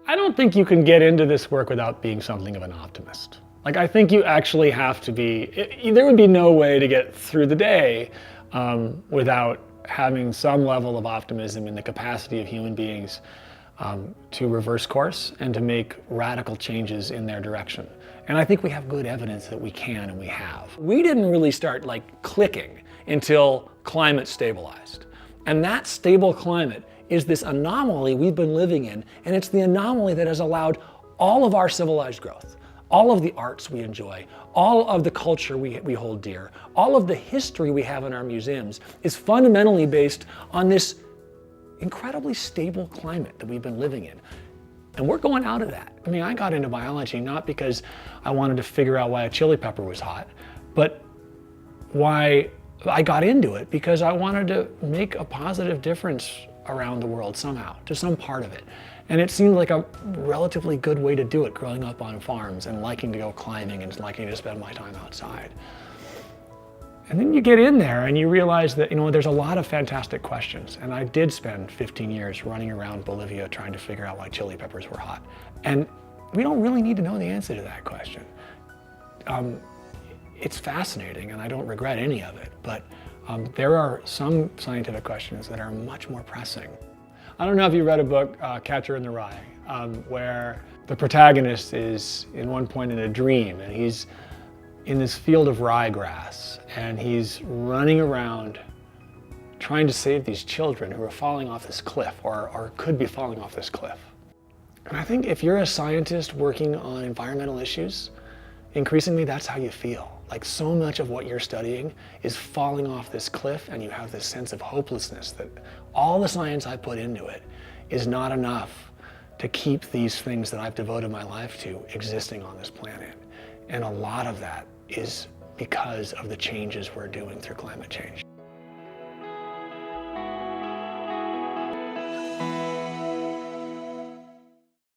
I don't think you can get into this work without being something of an optimist. Like, I think you actually have to be, there would be no way to get through the day without having some level of optimism in the capacity of human beings to reverse course and to make radical changes in their direction. And I think we have good evidence that we can, and we have. We didn't really start like clicking until climate stabilized. And that stable climate is this anomaly we've been living in, and it's the anomaly that has allowed all of our civilized growth, all of the arts we enjoy, all of the culture we hold dear, all of the history we have in our museums is fundamentally based on this incredibly stable climate that we've been living in. And we're going out of that. I mean, I got into biology not because I wanted to figure out why a chili pepper was hot, but why I got into it because I wanted to make a positive difference around the world somehow, to some part of it. And it seemed like a relatively good way to do it, growing up on farms and liking to go climbing and liking to spend my time outside. And then you get in there and you realize that, there's a lot of fantastic questions. And I did spend 15 years running around Bolivia trying to figure out why chili peppers were hot. And we don't really need to know the answer to that question. It's fascinating, and I don't regret any of it, but there are some scientific questions that are much more pressing. I don't know if you read a book, Catcher in the Rye, where the protagonist is in one point in a dream, and he's in this field of ryegrass, and he's running around trying to save these children who are falling off this cliff, or could be falling off this cliff. And I think if you're a scientist working on environmental issues, increasingly that's how you feel. Like, so much of what you're studying is falling off this cliff, and you have this sense of hopelessness that all the science I put into it is not enough to keep these things that I've devoted my life to existing on this planet. And a lot of that is because of the changes we're doing through climate change.